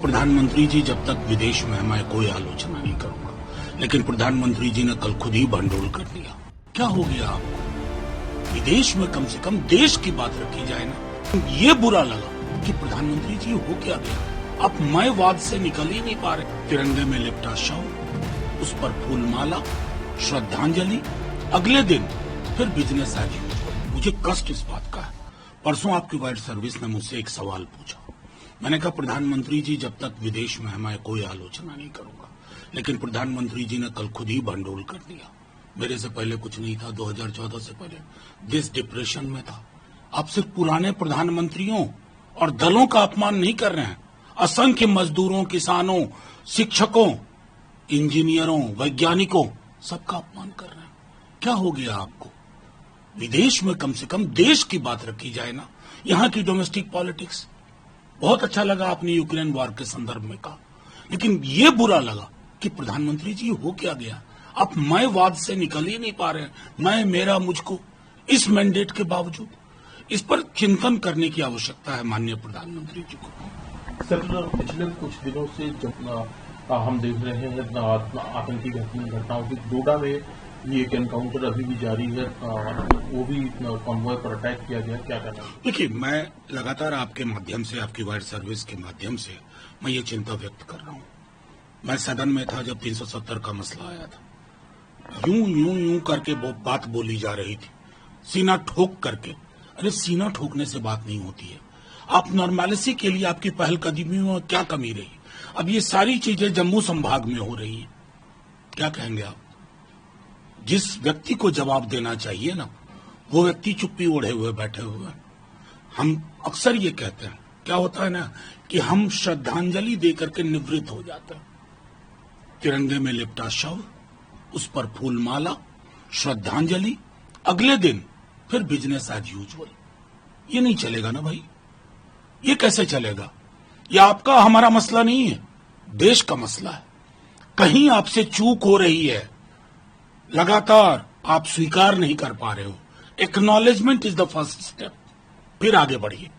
प्रधानमंत्री जी जब तक विदेश में है मैं कोई आलोचना नहीं करूंगा, लेकिन प्रधानमंत्री जी ने कल खुद ही भंडोल कर दिया। क्या हो गया आपको? विदेश में कम से कम देश की बात रखी जाए ना। ये बुरा लगा कि प्रधानमंत्री जी हो क्या गया, आप मयवाद से निकल ही नहीं पा रहे। तिरंगे में लिपटा शव, उस पर फूलमाला, श्रद्धांजलि, अगले दिन फिर बिजनेस एज यूजुअल। मुझे कष्ट इस बात का है। परसों आपकी वायर सर्विस ने मुझसे एक सवाल पूछा। मैंने कहा प्रधानमंत्री जी जब तक विदेश में है मैं कोई आलोचना नहीं करूंगा, लेकिन प्रधानमंत्री जी ने कल खुद ही भंडोल कर दिया। मेरे से पहले कुछ नहीं था, 2014 से पहले देश डिप्रेशन में था। आप सिर्फ पुराने प्रधानमंत्रियों और दलों का अपमान नहीं कर रहे हैं, असंख्य मजदूरों, किसानों, शिक्षकों, इंजीनियरों, वैज्ञानिकों, सबका अपमान कर रहे हैं। क्या हो गया आपको? विदेश में कम से कम देश की बात रखी जाए ना। यहाँ की डोमेस्टिक पॉलिटिक्स बहुत अच्छा लगा आपने यूक्रेन वॉर के संदर्भ में कहा, लेकिन ये बुरा लगा कि प्रधानमंत्री जी हो क्या गया, आप मयवाद से निकल ही नहीं पा रहे हैं। मैं, मेरा, मुझको, इस मैंडेट के बावजूद इस पर चिंतन करने की आवश्यकता है माननीय प्रधानमंत्री जी को। सर, पिछले कुछ दिनों से जब हम देख रहे हैं आतंकी घटनाओं की, डोडा में ये एक एनकाउंटर अभी भी जारी है, वो भी कॉन्वॉय पर अटैक किया गया, क्या कहना है? देखिए, मैं लगातार आपके माध्यम से, आपकी वायर सर्विस के माध्यम से मैं ये चिंता व्यक्त कर रहा हूँ। मैं सदन में था जब 370 का मसला आया था। यूं करके वो बात बोली जा रही थी, सीना ठोक करके। अरे सीना ठोकने से बात नहीं होती है। आप नॉर्मेलिटी के लिए आपकी पहलकदमियों में क्या कमी रही? अब ये सारी चीजें जम्मू संभाग में हो रही हैं, क्या कहेंगे आप? जिस व्यक्ति को जवाब देना चाहिए ना, वो व्यक्ति चुप्पी ओढ़े हुए बैठे हुए हैं। हम अक्सर ये कहते हैं, क्या होता है ना कि हम श्रद्धांजलि देकर के निवृत्त हो जाते हैं। तिरंगे में लिपटा शव, उस पर फूलमाला, श्रद्धांजलि, अगले दिन फिर बिजनेस एज यूजुअल। ये नहीं चलेगा ना भाई, ये कैसे चलेगा? ये आपका हमारा मसला नहीं है, देश का मसला है। कहीं आपसे चूक हो रही है, लगातार आप स्वीकार नहीं कर पा रहे हो। Acknowledgement is the first step, फिर आगे बढ़िए।